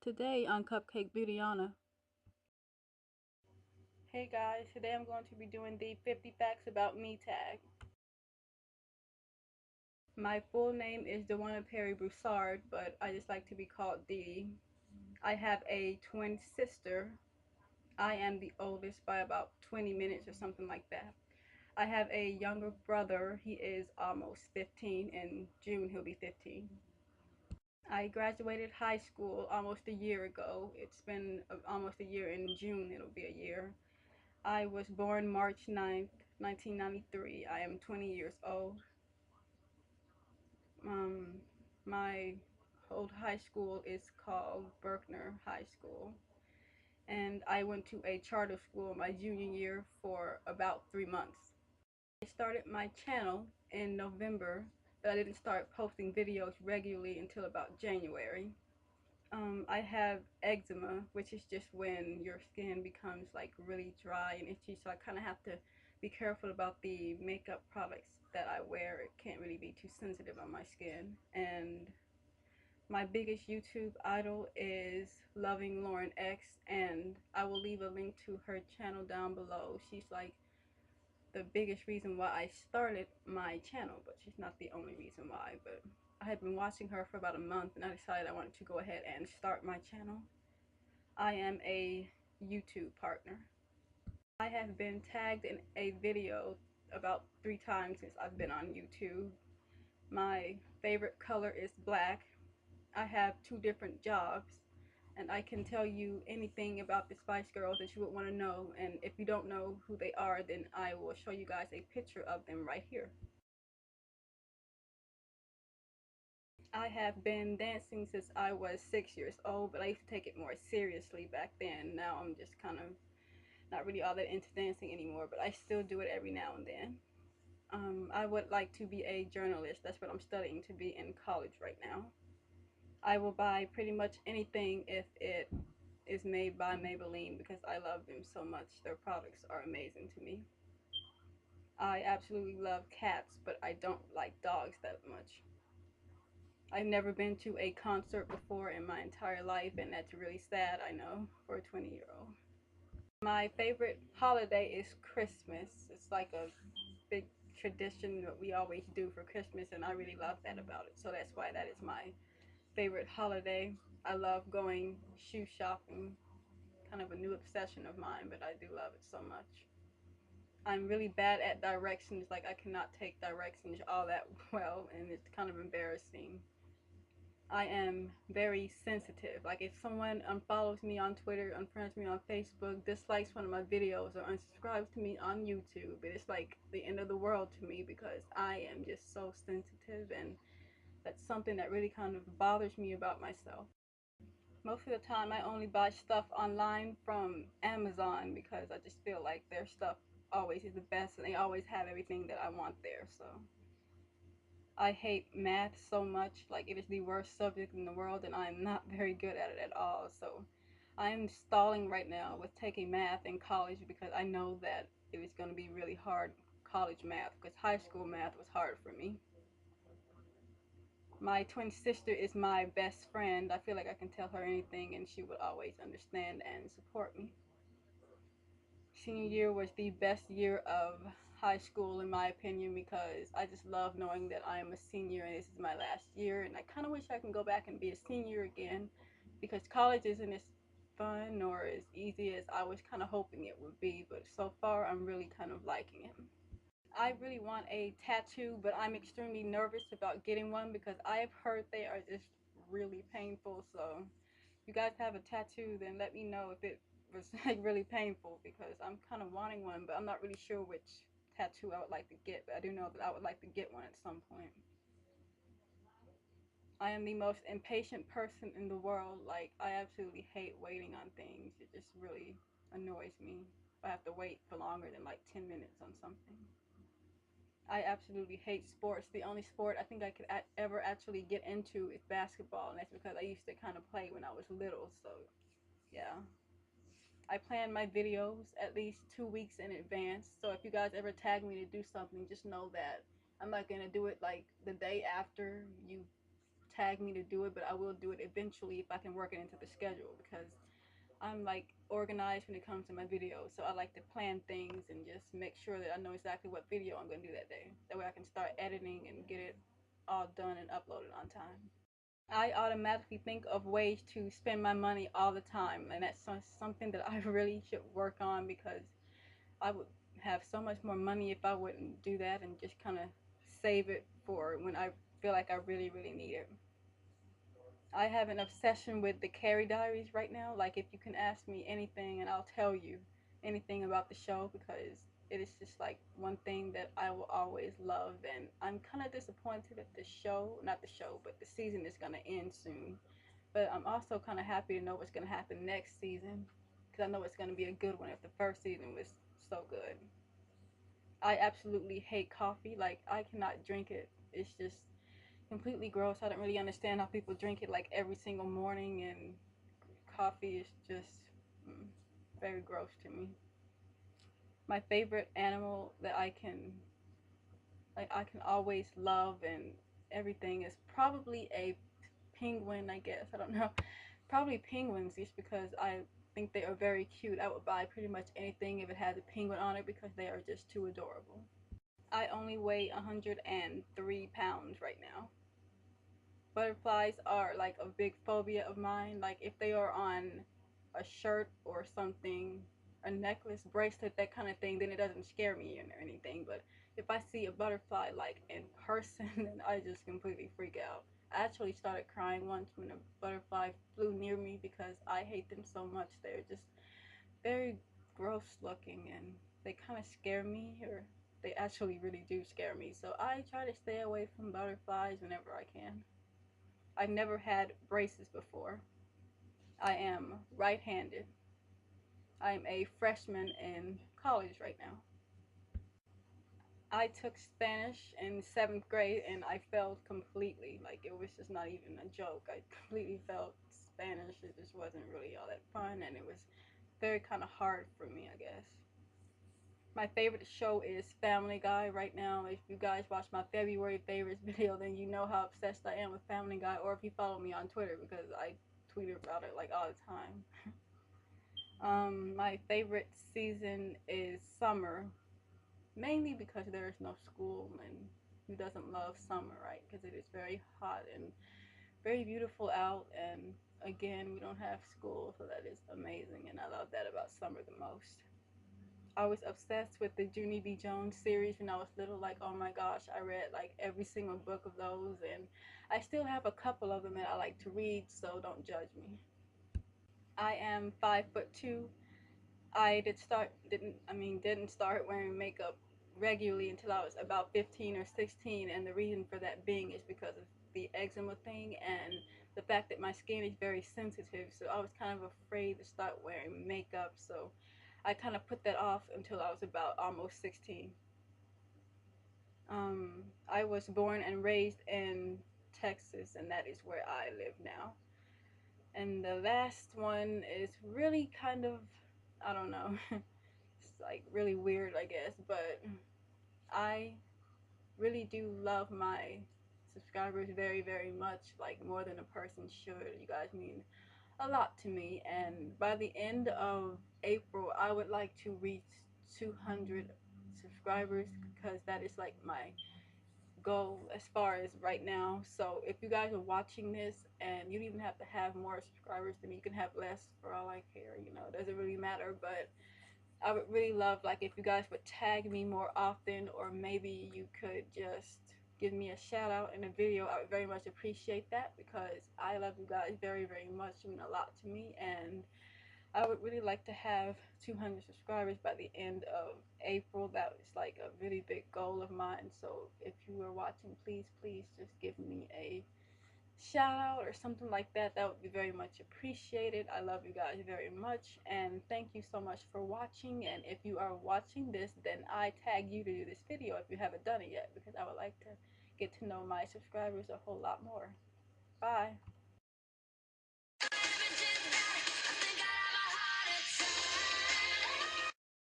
Today on Cupcake Beautyana. Hey guys, today I'm going to be doing the 50 facts about me tag. My full name is Dewana Perry Broussard, but I just like to be called D. I have a twin sister. I am the oldest by about 20 minutes or something like that. I have a younger brother. He is almost 15. In June he'll be 15. I graduated high school almost a year ago. It's been almost a year. In June it'll be a year. I was born March 9th, 1993. I am 20 years old. Um, my old high school is called Berkner High School, and I went to a charter school my junior year for about 3 months. I started my channel in November, but I didn't start posting videos regularly until about January. I have eczema, which is just when your skin becomes like really dry and itchy, so I kind of have to be careful about the makeup products that I wear. It can't really be too sensitive on my skin. And my biggest YouTube idol is Loving Lauren X, and I will leave a link to her channel down below. She's like the biggest reason why I started my channel, but she's not the only reason why. But I had been watching her for about a month, and I decided I wanted to go ahead and start my channel. I am a YouTube partner. I have been tagged in a video about 3 times since I've been on YouTube. My favorite color is black. I have 2 different jobs, and I can tell you anything about the Spice Girls that you would want to know. And if you don't know who they are, then I will show you guys a picture of them right here. I have been dancing since I was 6 years old, but I used to take it more seriously back then. Now I'm just kind of not really all that into dancing anymore, but I still do it every now and then. I would like to be a journalist. That's what I'm studying to be in college right now. I will buy pretty much anything if it is made by Maybelline because I love them so much. Their products are amazing to me. I absolutely love cats, but I don't like dogs that much. I've never been to a concert before in my entire life, and that's really sad, I know, for a 20-year-old. My favorite holiday is Christmas. It's like a big tradition that we always do for Christmas, and I really love that about it. So that's why that is my favorite holiday. I love going shoe shopping, kind of a new obsession of mine, but I do love it so much. I'm really bad at directions, like I cannot take directions all that well, and it's kind of embarrassing. I am very sensitive. Like if someone unfollows me on Twitter, unfriends me on Facebook, dislikes one of my videos, or unsubscribes to me on YouTube, it's like the end of the world to me because I am just so sensitive, and that's something that really kind of bothers me about myself. Most of the time I only buy stuff online from Amazon because I just feel like their stuff always is the best and they always have everything that I want there. So I hate math so much. Like it is the worst subject in the world and I'm not very good at it at all. So I'm stalling right now with taking math in college because I know that it is going to be really hard college math because high school math was hard for me. My twin sister is my best friend. I feel like I can tell her anything and she would always understand and support me. Senior year was the best year of high school in my opinion because I just love knowing that I am a senior and this is my last year, and I kind of wish I can go back and be a senior again because college isn't as fun or as easy as I was kind of hoping it would be, but so far I'm really kind of liking it. I really want a tattoo, but I'm extremely nervous about getting one because I have heard they are just really painful. So if you guys have a tattoo, then let me know if it was like really painful because I'm kind of wanting one, but I'm not really sure which tattoo I would like to get. But I do know that I would like to get one at some point. I am the most impatient person in the world. Like I absolutely hate waiting on things. It just really annoys me. I have to wait for longer than like 10 minutes on something. I absolutely hate sports. The only sport I think I could ever actually get into is basketball, and that's because I used to kind of play when I was little. So, yeah. I plan my videos at least 2 weeks in advance. So if you guys ever tag me to do something, just know that I'm not gonna do it like the day after you tag me to do it, but I will do it eventually if I can work it into the schedule, because I'm like organized when it comes to my videos. So I like to plan things and just make sure that I know exactly what video I'm going to do that day. That way I can start editing and get it all done and uploaded on time. I automatically think of ways to spend my money all the time, and that's something that I really should work on, because I would have so much more money if I wouldn't do that and just kind of save it for when I feel like I really, really need it. I have an obsession with the Carrie Diaries right now. Like, if you can ask me anything and I'll tell you anything about the show, because it is just like one thing that I will always love. And I'm kind of disappointed that the show, not the show, but the season is going to end soon. But I'm also kind of happy to know what's going to happen next season, because I know it's going to be a good one if the first season was so good. I absolutely hate coffee. Like, I cannot drink it. It's just completely gross. I don't really understand how people drink it like every single morning, and coffee is just mm, very gross to me. My favorite animal that I can always love and everything is probably a penguin, I guess. I don't know. Probably penguins, just because I think they are very cute. I would buy pretty much anything if it has a penguin on it, because they are just too adorable. I only weigh 103 pounds right now. Butterflies are like a big phobia of mine. Like, if they are on a shirt or something, a necklace, bracelet, that kind of thing, then it doesn't scare me or anything. But if I see a butterfly like in person, then I just completely freak out. I actually started crying once when a butterfly flew near me, because I hate them so much. They're just very gross looking, and they kind of scare me, or they actually really do scare me. So I try to stay away from butterflies whenever I can. I've never had braces before. I am right-handed. I'm a freshman in college right now. I took Spanish in 7th grade and I failed completely. Like, it was just not even a joke. I completely failed Spanish. It just wasn't really all that fun, and it was very kind of hard for me, I guess. My favorite show is Family Guy right now. If you guys watch my February favorites video, then you know how obsessed I am with Family Guy, or if you follow me on Twitter, because I tweet about it like all the time. My favorite season is summer, mainly because there is no school, and who doesn't love summer, right? Because it is very hot and very beautiful out, and again, we don't have school, so that is amazing, and I love that about summer the most. I was obsessed with the Junie B. Jones series when I was little. Like, oh my gosh, I read like every single book of those, and I still have a couple of them that I like to read, so don't judge me. I am 5'2". I didn't start wearing makeup regularly until I was about 15 or 16, and the reason for that being is because of the eczema thing and the fact that my skin is very sensitive. So I was kind of afraid to start wearing makeup, so I kind of put that off until I was about almost 16. I was born and raised in Texas, and that is where I live now. And the last one is really kind of, I don't know, it's like really weird, I guess, but I really do love my subscribers very, very much, like more than a person should. You guys mean a lot to me, and by the end of April, I would like to reach 200 subscribers, because that is like my goal as far as right now. So if you guys are watching this, and you don't even have to have more subscribers than me, you can have less for all I care, it doesn't really matter. But I would really love, like, if you guys would tag me more often, or maybe you could just give me a shout out in a video. I would very much appreciate that, because I love you guys very, very much. You mean a lot to me, and I would really like to have 200 subscribers by the end of April. That was like a really big goal of mine. So if you are watching, please, please just give me a shout out or something like that. That would be very much appreciated. I love you guys very much, and thank you so much for watching. And if you are watching this, then I tag you to do this video if you haven't done it yet, because I would like to get to know my subscribers a whole lot more. Bye.